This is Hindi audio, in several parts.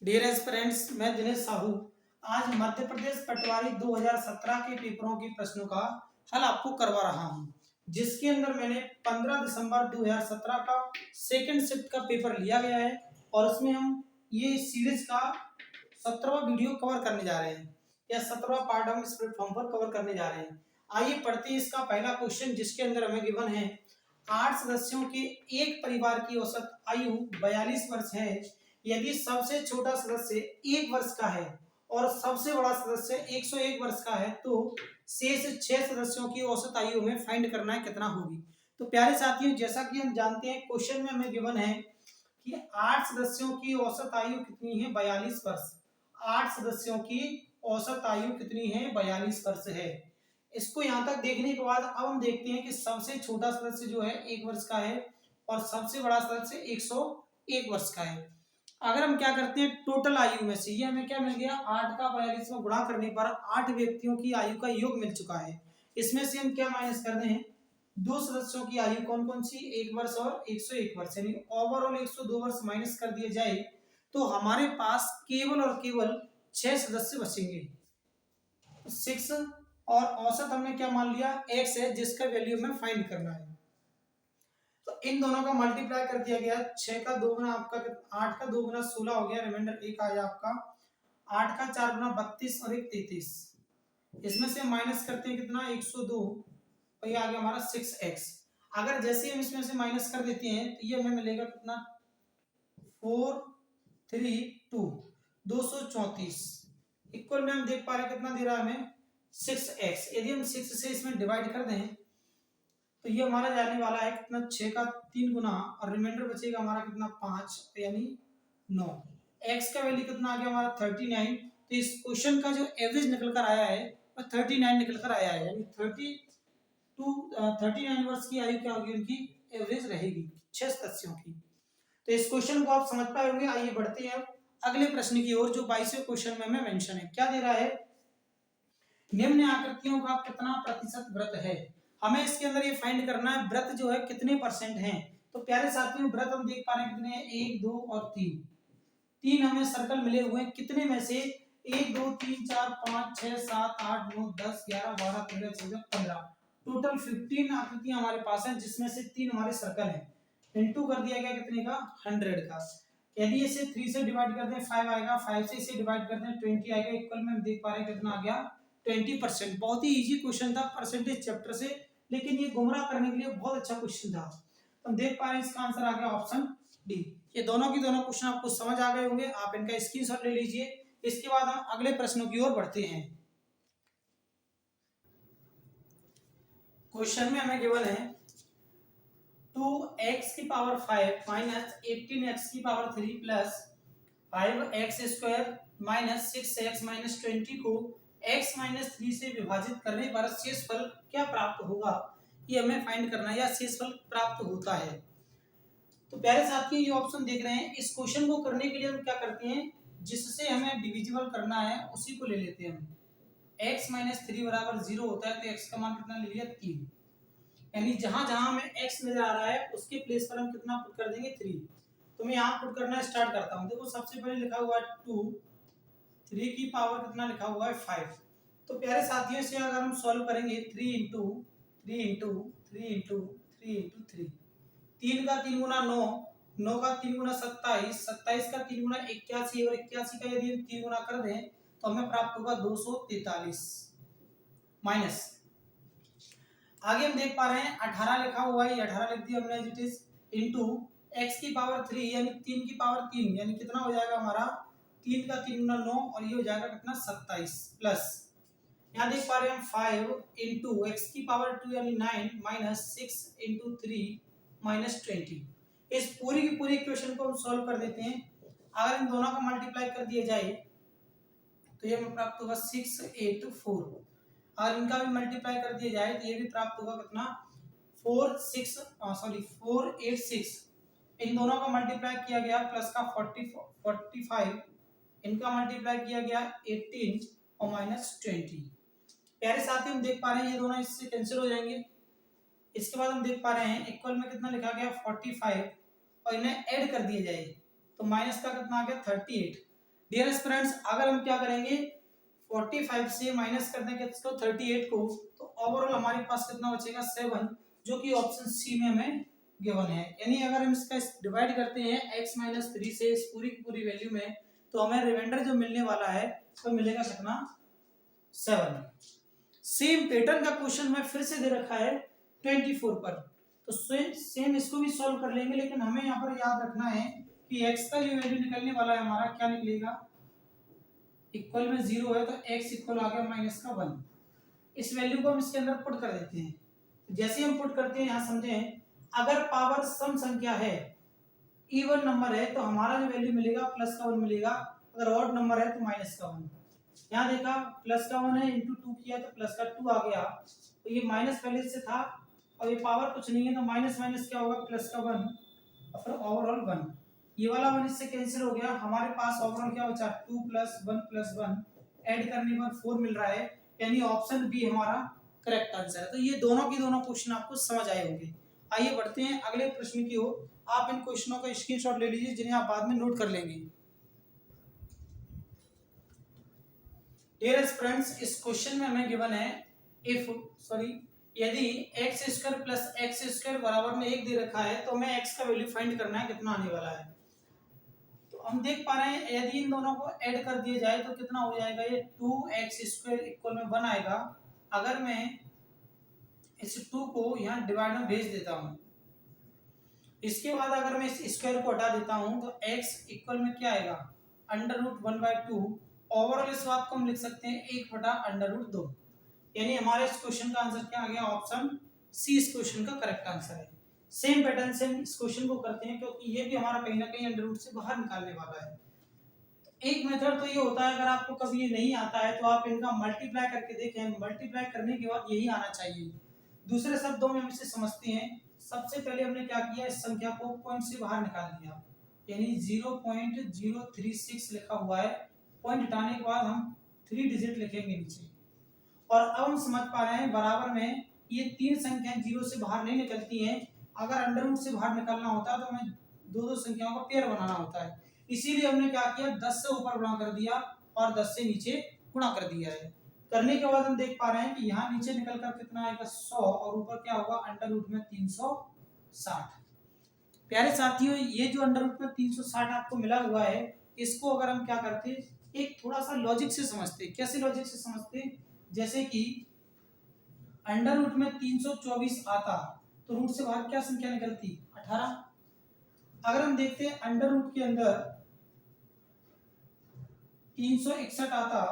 डियर एस्पिरेंट्स, मैं दिनेश साहू आज मध्य प्रदेश पटवारी 2017 के पेपरों के प्रश्नों का हल आपको करवा रहा हूं, जिसके अंदर मैंने 15 दिसंबर 2017 का सेकंड शिफ्ट का पेपर लिया गया है और उसमें हम ये सीरीज का 17वां वीडियो कवर करने जा रहे हैं या 17वां पार्ट हम इस प्लेटफॉर्म पर कवर करने जा रहे हैं। आइए पढ़ते हैं इसका पहला क्वेश्चन, जिसके अंदर हमें गिवन है 8 सदस्यों के एक परिवार की औसत आयु 42 वर्ष है। यदि सबसे छोटा सदस्य 1 वर्ष का है और सबसे बड़ा सदस्य 101 वर्ष का है, तो शेष 6 सदस्यों की औसत आयु हमें फाइंड करना है कितना होगी। तो प्यारे साथियों, जैसा कि हम जानते हैं क्वेश्चन में हमें गिवन है कि 8 सदस्यों की औसत आयु कितनी है, 42 वर्ष। 8 सदस्यों की औसत आयु कितनी है, 42 वर्ष है। इसको यहाँ तक देखने के बाद अब हम देखते हैं कि सबसे छोटा सदस्य जो है 1 वर्ष का है और सबसे बड़ा सदस्य 101 वर्ष का है। अगर हम क्या करते हैं, टोटल आयु में से ये हमें क्या मिल गया, 8 का 42 में गुणा करने पर 8 व्यक्तियों की आयु का योग मिल चुका है। इसमें से हम क्या माइनस कर रहे हैं, 2 सदस्यों की आयु कौन कौन सी, 1 वर्ष और 101 वर्ष, यानी ओवरऑल 102 वर्ष माइनस कर दिए जाए तो हमारे पास केवल और केवल 6 सदस्य बचेंगे, 6। और औसत हमने क्या मान लिया, x है, जिसका वैल्यू हमें फाइंड करना है। तो इन दोनों का मल्टीप्लाई कर दिया गया, 6 का 2 गुना आपका 8 का 2 गुना 16 हो गया, रिमाइंडर 1 आया आपका। 8 का 4 गुना 32 और 1 33। इसमें से माइनस करते हैं कितना, 102, और ये आ गया हमारा 6x। अगर जैसे हम इसमें से माइनस कर देते हैं तो ये हमें मिलेगा कितना, 432, 234 इक्वल में हम देख पा रहे हैं कितना दे रहा है हमें, 6x। यदि हम 6 से इसमें डिवाइड कर दें तो ये हमारा जाने वाला है कितना, 6 का 3 गुना और रिमाइंडर बचेगा हमारा कितना, 5 यानी 9। x का वैल्यू कितना आ गया हमारा 39। तो इस क्वेश्चन का जो एवरेज निकल कर आया है वो 39 निकल कर आया है, यानी 39 वर्ष की आयु क्या होगी, उनकी एवरेज रहेगी 6 सदस्यों की। तो इस क्वेश्चन को आप समझ पाए होंगे। आइए बढ़ते हैं अगले प्रश्न की ओर, जो 22वें क्वेश्चन में हमें मेंशन है। क्या दे रहा है, निम्न आकृतियों का कितना प्रतिशत वृत्त है। हमें इसके अंदर ये फाइंड करना है वृत्त जो है कितने परसेंट हैं। तो प्यारे साथियों, वृत्त हम देख पा रहे हैं कितने हैं, 1 2 और 3। 3 हमें सर्कल मिले हुए हैं, कितने में से 1 2 3 4 5 6 7 8 9 10 11 12 13 14 15, टोटल 15 आकृतियां हमारे पास हैं, जिसमें से 3 हमारे सर्कल हैं। इनटू कर दिया गया कितने का, 100 का। यदि इसे 3 से डिवाइड कर दें 5 आएगा, 5 से इसे डिवाइड कर दें 20 आएगा। इक्वल में हम देख पा रहे हैं कितना आ गया, 20%। बहुत ही इजी क्वेश्चन था परसेंटेज चैप्टर से, लेकिन ये गुमराह करने के लिए बहुत अच्छा क्वेश्चन था। तो हम देख पा रहे हैं इसका आंसर आ गया ऑप्शन डी। ये दोनों की दोनों क्वेश्चन आपको समझ आ गए होंगे, आप इनका स्क्रीनशॉट ले लीजिए। इसके बाद हम अगले प्रश्नों की ओर बढ़ते हैं। क्वेश्चन में हमें गिवन है 2x की पावर 5 माइनस 18x की power 3 plus 5x square minus 6x minus 20 को x माइनस 3 से विभाजित करने पर शेषफल क्या प्राप्त होगा, ये हमें फाइंड करना है, या शेषफल प्राप्त होता है। तो प्यारे साथियों, ये ऑप्शन देख रहे हैं। इस क्वेश्चन को करने के लिए हम क्या करते हैं, जिससे हमें डिविजिबल करना है उसी को ले लेते हैं हम। x माइनस 3 बराबर 0 होता है, तो x का मान कितना ले लिया, 3। यानी जहां जहां हमें x नजर आ रहा है उसके प्लेस पर हम कितना पुट कर देंगे, 3। तो मैं यहाँ पुट करना स्टार्ट करता हूँ। देखो सबसे पहले लिखा हुआ है 2, 3 की पावर कितना लिखा हुआ है, 5। तो प्यारे साथियों, से अगर हम सॉल्व करेंगे 3 इंटू 3 इंटू 3 इंटू 3 इंटू 3, 3 का 3 गुना 9, 9 का 3 गुना 27, 27 का 3 गुना 81 और 81 का यदि हम 3 गुना कर दें तो हमें प्राप्त होगा 243। माइनस आगे हम देख पा रहे हैं 18 लिखा हुआ है, ये 18 लिख दिया हमने as it is, into x की पावर 3 यानी 3 की पावर 3, यानी कितना हो जाएगा हमारा, 3 का 3 गुना 9 और ये हो जाएगा कितना, 27, प्लस यहाँ देख पा रहे हैं 5 इंटू एक्स की पावर 2 यानी 9 माइनस 6 इंटू 3 माइनस 20। इस पूरी की पूरी इक्वेशन को हम सॉल्व कर देते हैं। अगर इन दोनों का मल्टीप्लाई कर दिया जाए तो ये हमें प्राप्त होगा 684। और इनका भी मल्टीप्लाई कर दिया जाए तो ये भी प्राप्त होगा कितना, 486। इन दोनों का मल्टीप्लाई किया गया प्लस का 45, इनका मल्टीप्लाई किया गया 18 और माइनस 20। प्यारे साथियों, हम देख पा रहे हैं ये दोनों इससे कैंसिल हो जाएंगे। इसके बाद हम देख पा रहे हैं इक्वल में कितना लिखा गया, 45, और इन्हें ऐड कर दिया जाए तो माइनस का कितना आ गया, 38। डियर फ्रेंड्स, अगर हम क्या करेंगे 45 से माइनस कर देंगे तो 38 को, तो ओवरऑल हमारे पास कितना बचेगा 7, जो कि ऑप्शन सी में हमें गिवन है। यानी अगर हम इसका डिवाइड करते हैं x माइनस 3 से इस पूरी की पूरी वैल्यू में, तो हमें रिमाइंडर जो मिलने वाला है वो मिलेगा कितना 7। सेम पैटर्न का क्वेश्चन में फिर से दे रखा है 24 पर, तो सेम इसको भी सॉल्व कर लेंगे, लेकिन हमें यहाँ पर याद रखना है कि x का जो वैल्यू निकलने वाला है हमारा क्या निकलेगा, इक्वल में 0 है तो x इक्वल आ गया माइनस का 1। इस वैल्यू को हम इसके अंदर पुट कर देते हैं। जैसे हम पुट करते हैं यहाँ समझें, अगर पावर सम संख्या है, इवन नंबर है, तो हमारा जो वैल्यू मिलेगा प्लस का 1 मिलेगा, अगर ऑड नंबर है तो माइनस का 1। यहाँ देखा प्लस का 1 है, इंटू 2 किया तो प्लस का 2 आ गया, तो ये माइनस पहले से था और ये पावर कुछ नहीं है तो माइनस माइनस क्या होगा प्लस का 1 और फिर ओवरऑल 1। ये वाला 1 इससे कैंसिल हो गया, हमारे पास ओवरऑल क्या बचा 2 + 1 ऐड करने पर 4 मिल रहा है, यानी ऑप्शन बी हमारा करेक्ट आंसर है। तो ये दोनों की दोनों क्वेश्चन आपको समझ आए होंगे। आइए बढ़ते हैं अगले प्रश्न की ओर। आप इन क्वेश्चनों का स्क्रीनशॉट ले लीजिए जिन्हें आप बाद में नोट कर लेंगे। डियर फ्रेंड्स, इस क्वेश्चन में हमें गिवन है यदि x² + x² बराबर में 1 दे रखा है तो हमें x का वैल्यू फाइंड करना है, कितना आने वाला है। तो हम देख पा रहे हैं यदि इन दोनों को ऐड कर दिया जाए तो कितना हो जाएगा, ये 2x² इक्वल में 1 आएगा। अगर मैं इस 2 को यहाँ डिवाइड में भेज देता हूँ, इसके बाद अगर मैं इस स्क्वायर को हटा देता हूँ तो x इक्वल में क्या आएगा √1/2। ओवरऑल इस बात को हम लिख सकते हैं 1/√2। यानी हमारे इस क्वेश्चन का आंसर क्या आ गया, ऑप्शन सी इस क्वेश्चन का करेक्ट आंसर है। सेम पैटर्न से हम इस क्वेश्चन को करते हैं, क्योंकि ये भी हमारा कहीं ना कहीं अंडर रूट से बाहर निकालने वाला है। एक मेथड तो ये होता है, अगर आपको कभी ये नहीं आता है तो आप इनका मल्टीप्लाई करके देखें, मल्टीप्लाई करने के बाद यही आना चाहिए। दूसरे शब्दों में हम इसे समझते हैं, सबसे पहले हमने क्या किया, इस संख्या को पॉइंट से बाहर निकाल दिया, यानी 0.036 लिखा हुआ है, पॉइंट हटाने के बाद हम 3 डिजिट लिखेंगे नीचे। और अब हम समझ पा रहे हैं बराबर में ये 3 संख्याएं 0 से बाहर नहीं निकलती हैं। अगर अंडर रूट से बाहर निकलना होता है तो हमें दो संख्याओं का पेयर बनाना होता है, इसीलिए हमने क्या किया 10 से ऊपर गुणा कर दिया और 10 से नीचे गुणा कर दिया है। करने के बाद हम देख पा रहे हैं कि यहाँ नीचे निकल कर कितना आएगा 100 और ऊपर क्या होगा अंडर रूट में 360। प्यारे साथियों, ये जो अंडर रूट में 360 आपको मिला हुआ है, इसको अगर हम क्या करते, एक थोड़ा सा लॉजिक से समझते। कैसे लॉजिक से समझते, जैसे कि अंडर रूट में 324 आता तो रूट से बाहर क्या संख्या निकलती 18। अगर हम देखते हैं अंडर रूट के अंदर 361 आता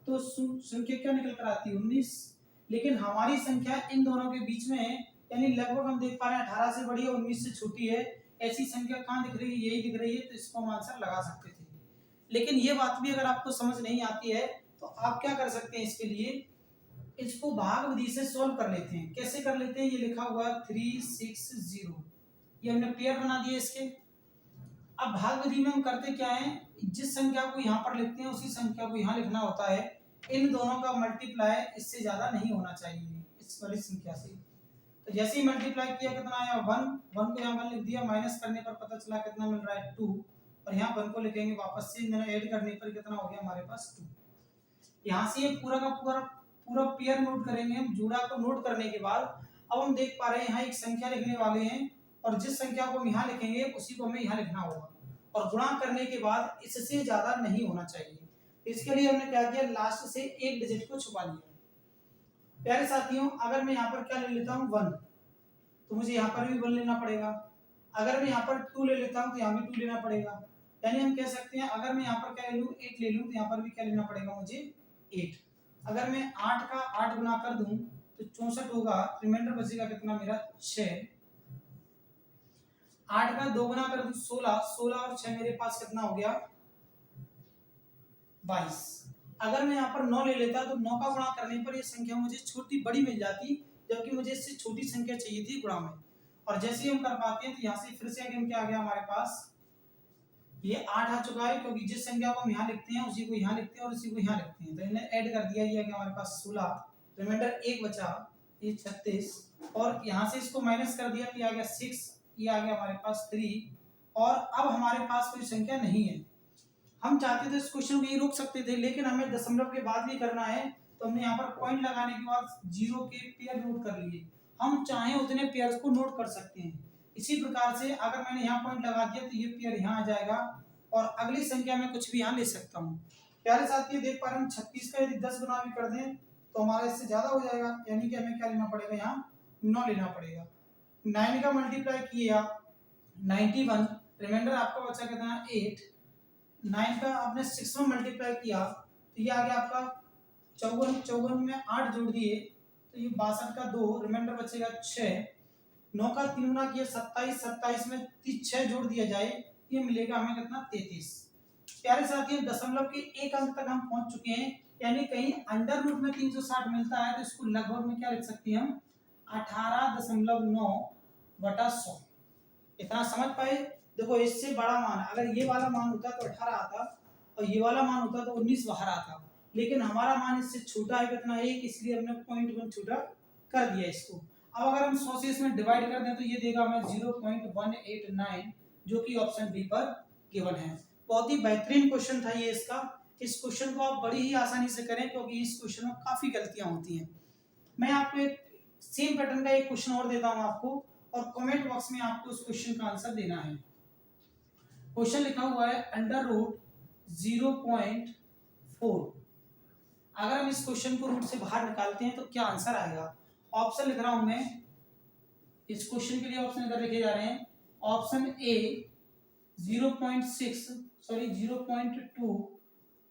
तो संख्या क्या निकल कर आती 19। लेकिन हमारी संख्या इन दोनों के बीच में है, यानी लगभग हम देख पा रहे हैं 18 से बड़ी है 19 से छोटी है। ऐसी संख्या कहाँ दिख रही है, यही दिख रही है, तो इसको हम आंसर लगा सकते थे। लेकिन ये बात भी अगर आपको समझ नहीं आती है तो आप क्या कर सकते हैं, इसके लिए इसको भाग विधि से सॉल्व कर लेते हैं। कैसे कर लेते हैं, ये लिखा हुआ है 360, ये हमने पेयर बना दिए इसके। अब भाग विधि में हम करते क्या है, जिस संख्या को यहाँ पर लिखते हैं उसी संख्या को यहाँ लिखना होता है। इन दोनों का मल्टीप्लाई इससे ज्यादा नहीं होना चाहिए इस वाली संख्या से। तो जैसे ही मल्टीप्लाई किया कितना आया 1 को यहाँ 1 लिख दिया, माइनस करने पर पता चला कितना मिल रहा है 2, और यहाँ 1 को लिखेंगे वापस से, मैंने ऐड करने पर कितना हो गया हमारे पास 2। यहाँ से ये पूरा का पूरा पेयर नोट करेंगे हम। जोड़ा को नोट करने के बाद अब हम देख पा रहे हैं यहाँ एक संख्या लिखने वाले हैं, और जिस संख्या को हम यहाँ लिखेंगे उसी को हमें यहाँ लिखना होगा, और गुणा करने के बाद इससे ज्यादा नहीं होना चाहिए। इसके लिए हमने क्या किया, लास्ट से एक डिजिट को छुपा लिया। प्यारे साथियों, अगर मैं यहाँ पर क्या ले लेता हूँ 1, तो मुझे यहाँ पर भी 1 लेना पड़ेगा। अगर मैं यहाँ पर 2 ले लेता हूँ तो यहाँ भी 2 लेना पड़ेगा। यानी हम कह सकते हैं अगर मैं यहाँ पर क्या ले लूँ 8 ले लूँ तो यहाँ पर भी क्या लेना पड़ेगा मुझे 8। अगर मैं 8 का 8 गुना कर दूं तो 64 होगा, रिमाइंडर बचेगा कितना मेरा 6। 8 का 2 गुना कर दूं 16, 16 और 6 मेरे पास कितना हो गया 22। अगर मैं यहाँ पर 9 ले लेता तो 9 का गुणा करने पर ये संख्या मुझे छोटी बड़ी मिल जाती, जबकि मुझे इससे छोटी संख्या चाहिए थी गुणा में। और जैसे ही हम कर पाते हैं तो यहाँ से फिर से अगेन क्या आ गया हमारे पास, ये 8 आ चुका है, क्योंकि जिस संख्या को हम यहाँ लिखते हैं उसी को यहाँ लिखते हैं और उसी को यहाँ लिखते हैं, तो इन्हें ऐड कर दिया, ये हमारे पास 16, रिमाइंडर 1 बचा, ये 36, और यहाँ से इसको माइनस कर दिया तो ये आ गया 6, ये आ गया हमारे पास 3, और अब हमारे पास कोई संख्या नहीं है। हम चाहते थे इस क्वेश्चन को यही रोक सकते थे, लेकिन हमें दशमलव के बाद भी करना है, तो हमने यहाँ पर पॉइंट लगाने के बाद जीरो के पेयर नोट कर लिए। हम चाहें उतने पेयर्स को नोट कर सकते हैं। इसी प्रकार से अगर मैंने यहाँ पॉइंट लगा दिया तो ये पेयर यहाँ आ जाएगा और अगली संख्या में कुछ भी यहाँ ले सकता हूँ। प्यारे साथियों देख पा रहे हैं 36 का यदि 10 गुना भी कर दें तो हमारा इससे ज्यादा हो जाएगा, यानी कि हमें क्या लेना पड़ेगा, यहाँ 9 लेना पड़ेगा। 9 का मल्टीप्लाई किए आप 91, रिमाइंडर आपका बचा कितना 8। 9 का आपने 6 में मल्टीप्लाई किया तो ये आ गया आपका 54, 54 में 8 जोड़ दिए तो ये 62 का 2, रिमाइंडर बचेगा 6। 9 का 3 गुना किया 27, 27 में 6 जोड़ दिया जाए ये मिलेगा हमें कितना 33। प्यारे साथियों दशमलव के एक अंक तक हम पहुंच चुके हैं, यानी कहीं अंडर रूट में 360 मिलता है तो इसको लगभग में क्या लिख सकते हैं हम 18.9/100। इतना समझ पाए। देखो इससे बड़ा मान अगर ये वाला मान होता तो 18 आता और ये वाला मान होता तो 19 बाहर आता, लेकिन हमारा मान इससे छोटा है कितना 1, इसलिए हमने 0.1 छोटा कर दिया इसको। अब अगर हम 100 से इसमें डिवाइड कर दें तो ये देगा हमें 0.189 जो कि ऑप्शन बी पर गिवन है। बहुत ही बेहतरीन क्वेश्चन था ये इसका। इस क्वेश्चन को आप बड़ी ही आसानी से करें क्योंकि इस क्वेश्चन में काफी गलतियां होती हैं। मैं आपको एक सेम पैटर्न का एक क्वेश्चन और देता हूं आपको और कमेंट बॉक्स में आपको उस क्वेश्चन का आंसर देना है। क्वेश्चन लिखा हुआ है अंडर रूट 0.4। अगर हम इस क्वेश्चन को रूट से बाहर निकालते हैं तो क्या आंसर आएगा। ऑप्शन लिख रहा हूं मैं, इस क्वेश्चन के लिए ऑप्शन इधर लिखे जा रहे हैं। Option A 0.2,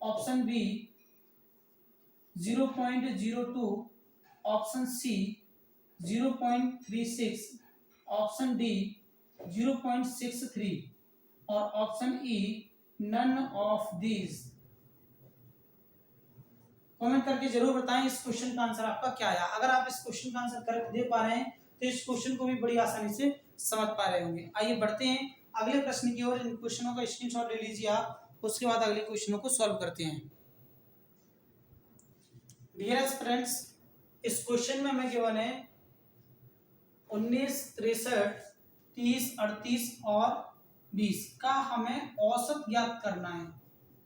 option B 0.02, option C 0.36, option D 0.63 और option E none of these. Comment करके जरूर बताएं इस क्वेश्चन का आंसर आपका क्या आया। अगर आप इस क्वेश्चन का आंसर करेक्ट दे पा रहे हैं तो इस क्वेश्चन को भी बड़ी आसानी से समझ पा रहे होंगे। आइए बढ़ते हैं अगले प्रश्न की ओर। इन क्वेश्चनों का स्क्रीनशॉट ले लीजिए आप, उसके बाद अगले क्वेश्चनों को सॉल्व करते हैं। डियर फ्रेंड्स इस क्वेश्चन में हमें गिवन है 19, 63, 30, 38 और 20 का हमें औसत ज्ञात करना है,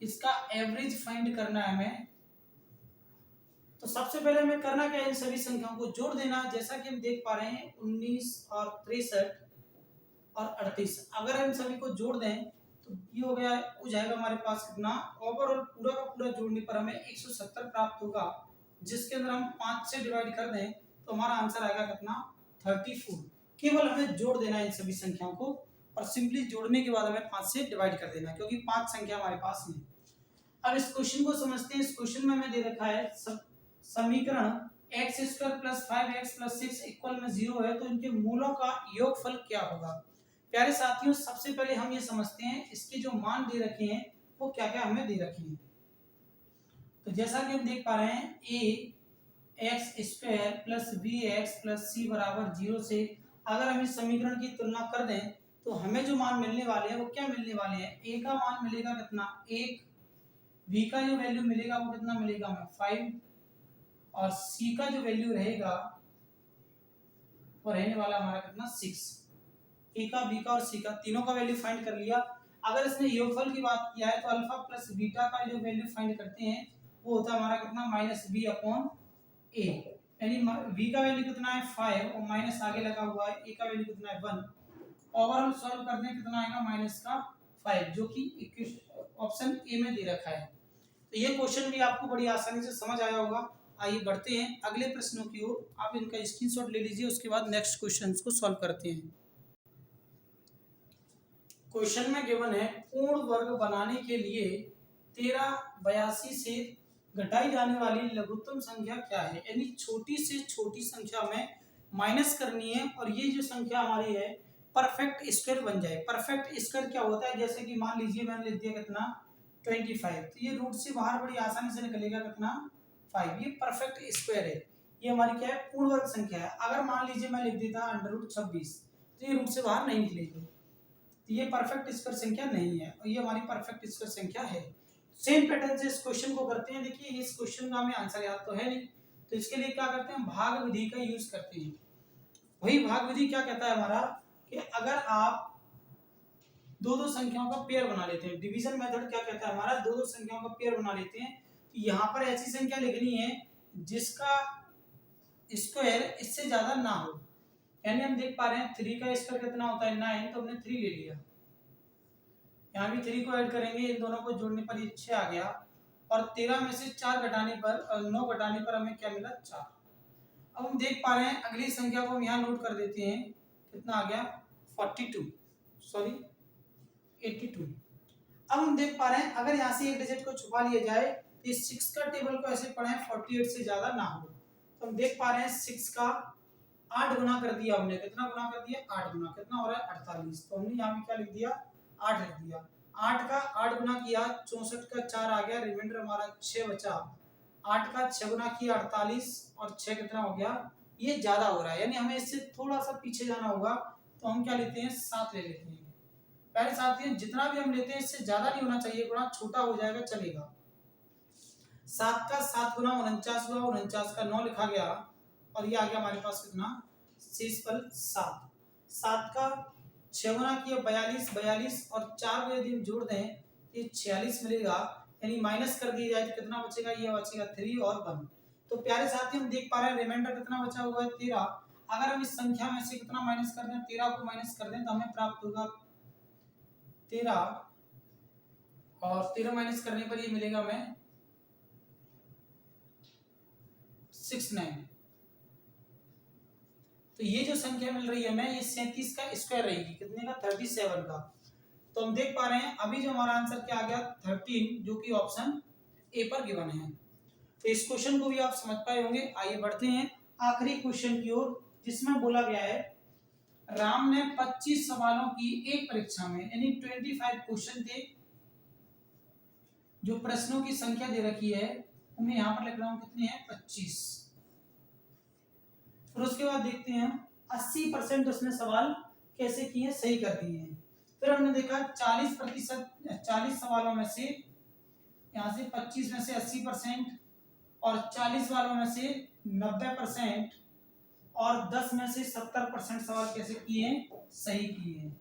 इसका एवरेज फाइंड करना है हमें। तो सबसे पहले हमें करना क्या है, इन सभी संख्याओं को जोड़ देना। जैसा कि हम देख पा रहे हैं 19 और 63 और 38, अगर हम सभी को जोड़ दें तो ये हो जाएगा हमारे पास कितना, ओवरऑल पूरा का पूरा जोड़ने पर हमें 170 प्राप्त होगा, जिसके अंदर हम 5 से डिवाइड कर दें तो हमारा आंसर आएगा कितना 34। केवल हमें जोड़ देना है इन सभी संख्याओं को और सिंपली जोड़ने के बाद हमें 5 से डिवाइड कर देना क्योंकि 5 संख्या हमारे पास है। अब इस क्वेश्चन को समझते हैं। इस क्वेश्चन में हमें दे रखा है समीकरण x² + 5x + 6 = 0 है, तो इनके मूलों का योगफल क्या होगा। प्यारे साथियों सबसे पहले हम ये समझते हैं इसके जो मान दे रखे हैं वो क्या क्या हमें दे रखे हैं। तो जैसा कि हम देख पा रहे हैं ax² + bx + c = 0 से अगर हम इस समीकरण की तुलना कर दें तो हमें जो मान मिलने वाले हैं वो क्या मिलने वाले हैं, a का मान मिलेगा कितना 1, b का जो वैल्यू मिलेगा वो कितना मिलेगा हमें 5 और c का जो वैल्यू रहेगा वो रहने वाला हमारा कितना 6। a का b का और c का तीनों का वैल्यू फाइंड कर लिया। अगर इसने योगफल की बात किया है तो अल्फा प्लस बीटा का जो वैल्यू फाइंड करते हैं वो होता है हमारा कितना -b/a, यानी b का वैल्यू कितना है 5 और माइनस आगे लगा हुआ है, a का वैल्यू कितना है 1। ओवरऑल सॉल्व करते हैं कितना आएगा -5 जो कि ऑप्शन ए में दे रखा है। तो ये क्वेश्चन भी आपको बड़ी आसानी से समझ आया होगा। आइए बढ़ते हैं अगले प्रश्नों की ओर। आप इनका स्क्रीनशॉट ले लीजिए, उसके बाद नेक्स्ट क्वेश्चंस को सॉल्व करते हैं। क्वेश्चन में गिवन है पूर्ण वर्ग बनाने के लिए 1382 से घटाई जाने वाली लघुत्तम संख्या क्या है, यानी छोटी से छोटी संख्या में माइनस करनी है और ये जो संख्या हमारी है परफेक्ट स्क्वायर बन जाए। परफेक्ट स्क्वायर क्या होता है, जैसे कि मान लीजिए मैंने लिख दिया कितना 25, तो ये रूट से बाहर बड़ी आसानी से निकलेगा कितना 5, ये परफेक्ट स्क्वायर है। ये हमारी क्या है पूर्ण वर्ग संख्या है। अगर मान लीजिए मैं लिख देता √26 तो ये रूट से बाहर नहीं निकलेगी, तो ये परफेक्ट स्क्वायर संख्या नहीं है और ये हमारी परफेक्ट स्क्वायर संख्या है। सेम पैटर्न से इस क्वेश्चन को करते हैं। देखिए इस क्वेश्चन का हमें आंसर याद तो है नहीं, तो इसके लिए क्या करते हैं भाग विधि का यूज करते हैं। वही भाग विधि क्या कहता है हमारा कि अगर आप दो दो संख्याओं का पेयर बना लेते हैं। डिवीजन मेथड क्या कहता है हमारा, दो दो संख्याओं का पेयर बना लेते हैं। तो यहाँ पर ऐसी संख्या लिखनी है जिसका स्क्वायर इससे ज्यादा ना हो। यानी हम देख पा रहे हैं 3 का स्क्वायर कितना होता है 9, तो हमने 3 ले लिया। यहाँ भी 3 को ऐड करेंगे, इन दोनों को जोड़ने पर ये 6 आ गया। और 13 में से 4 घटाने पर 9 घटाने पर हमें क्या मिला 4। अब हम देख पा रहे हैं अगली संख्या को हम यहाँ नोट कर देते हैं, कितना आ गया 82। अब हम देख पा रहे हैं अगर यहाँ से एक डिजिट को छुपा लिया जाए तो इस 6 का टेबल को ऐसे पढ़ें 48 से ज्यादा ना हो। तो हम देख पा रहे हैं 6 का 8 गुना कर दिया हमने, कितना गुना कर दिया 8 गुना, कितना हो रहा है 48। तो हमने यहाँ पे क्या लिख दिया 8 लिख दिया। 8 का 8 गुना किया 64 का 4 आ गया, रिमाइंडर हमारा 6 बचा। 8 का 6 गुना किया 48 और 6 कितना हो गया, ये ज्यादा हो रहा है यानी हमें इससे थोड़ा सा पीछे जाना होगा। तो हम क्या लेते हैं 7 ले लेते हैं। पहले साथ ही जितना भी हम लेते हैं इससे ज्यादा नहीं होना चाहिए, गुणा छोटा हो जाएगा चलेगा। 7 का 7 गुना 49 हुआ, 49 का 9 लिखा गया और ये आ गया हमारे पास कितना 7। 7 का 6 गुना किया 42 और 4 को यदि हम जोड़ दें तो ये 46 मिलेगा। यानी माइनस कर दिया जाए तो कितना बचेगा, ये बचेगा 3 और 1। तो प्यारे साथी हम देख पा रहे हैं रिमाइंडर कितना बचा हुआ है 13। अगर हम इस संख्या में से कितना माइनस कर दें, 13 को माइनस कर दें तो हमें प्राप्त होगा 13 और 13 माइनस करने पर ये मिलेगा हमें 69। तो ये जो संख्या मिल रही है हमें ये 37 का स्क्वायर रहेगी, कितने का 37 का। तो हम देख पा रहे हैं अभी जो हमारा आंसर क्या आ गया 13, जो कि ऑप्शन ए पर गिवन है। तो इस क्वेश्चन को भी आप समझ पाए होंगे। आइए बढ़ते हैं आखिरी क्वेश्चन की ओर, जिसमें बोला गया है राम ने 25 सवालों की एक परीक्षा में, यानी 25 क्वेश्चन थे, जो प्रश्नों की संख्या दे रखी है मैं यहां पर लिख रहा हूं कितनी है 25। फिर उसके बाद देखते हैं 80% उसने सवाल कैसे किए, सही कर दिए हैं। फिर हमने देखा 40 सवालों में से यहाँ से 25 में से 80% और 40 वालों में से 90% और 10 में से 70% सवाल कैसे किए हैं, सही किए हैं।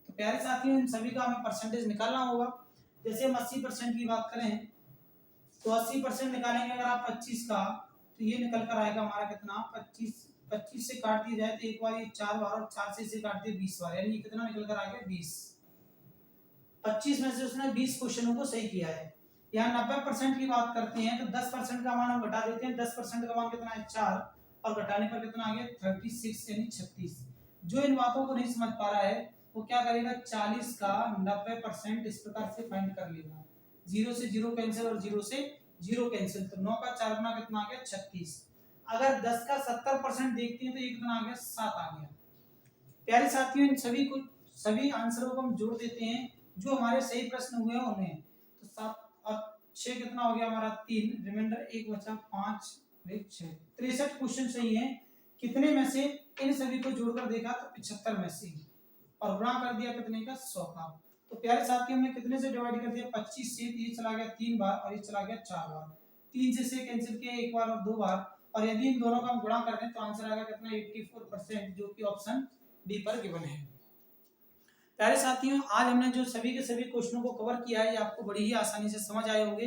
तो प्यारे साथियों इन सभी का हमें परसेंटेज निकालना होगा। जैसे हम 80% की बात करें तो 80% निकालेंगे अगर आप 25 का, तो ये निकल कर आएगा हमारा कितना 25 से काट दिया जाए तो एक बार ये 4 बार और 4 से इसे काट दिए 20 बार, यानी कितना निकल कर आ गया 20। 25 में से उसने 20 क्वेश्चनों को सही किया है। यहाँ 90% की बात करते हैं तो 10% का मान हम घटा देते हैं। 10% का मान कितना है 4 और घटाने पर कितना आ गया 36 यानी 36। जो इन बातों को नहीं समझ पा रहा है वो क्या करेगा 40 का 90% इस प्रकार से फाइंड कर लेगा। 0 से 0 कैंसिल और 0 से 0 कैंसिल, तो 9 का 4 गुना कितना आ गया 36। अगर 10 का 70% देखते हैं तो ये कितना आ गया 7 आ गया। प्यारे साथियों इन सभी आंसरों को हम जोड़ देते हैं जो हमारे सही प्रश्न हुए हैं उन्हें। तो 7 और 6 कितना हो गया हमारा 3, रिमाइंडर 1 बचा 5 1 6। 63 क्वेश्चन सही हैं। कितने में से, इन सभी को जोड़कर देखा तो 75 में से, और गुणा कर दिया कितने का 100 का। तो प्यारे साथियों हमने कितने से डिवाइड कर दिया 25 से, ये चला गया 3 बार और ये चला गया 4 बार। 3 से कैंसिल किया 1 बार और 2 बार, और यदि इन दोनों का हम गुणा करते हैं तो आंसर आएगा कितना 84%, जो कि ऑप्शन डी पर गिवन है। प्यारे साथियों आज हमने जो सभी के सभी क्वेश्चनों को कवर किया है ये आपको बड़ी ही आसानी से समझ आए होंगे,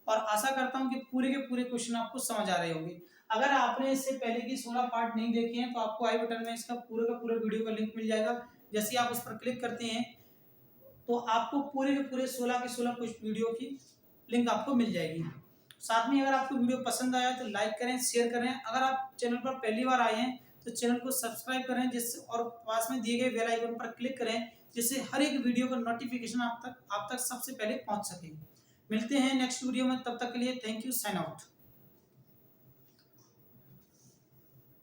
और आशा करता हूं कि पूरे के पूरे क्वेश्चन आपको समझ आ रहे होंगे। अगर आपने इससे पहले की 16 पार्ट नहीं देखे हैं तो आपको आई बटन में इसका पूरे का पूरे वीडियो का लिंक मिल जाएगा। जैसे आप उस पर क्लिक करते हैं तो आपको पूरे के पूरे 16 के 16 कुछ वीडियो की लिंक आपको मिल जाएगी। साथ में अगर आपको वीडियो पसंद आया तो लाइक करें, शेयर करें। अगर आप चैनल पर पहली बार आए हैं तो चैनल को सब्सक्राइब करें, जिससे और पास में दिए गए बेल आइकन पर क्लिक करें, जिससे हर एक वीडियो का नोटिफिकेशन आप तक सबसे पहले पहुंच सके। मिलते हैं नेक्स्ट वीडियो में, तब तक के लिए थैंक यू, साइन आउट।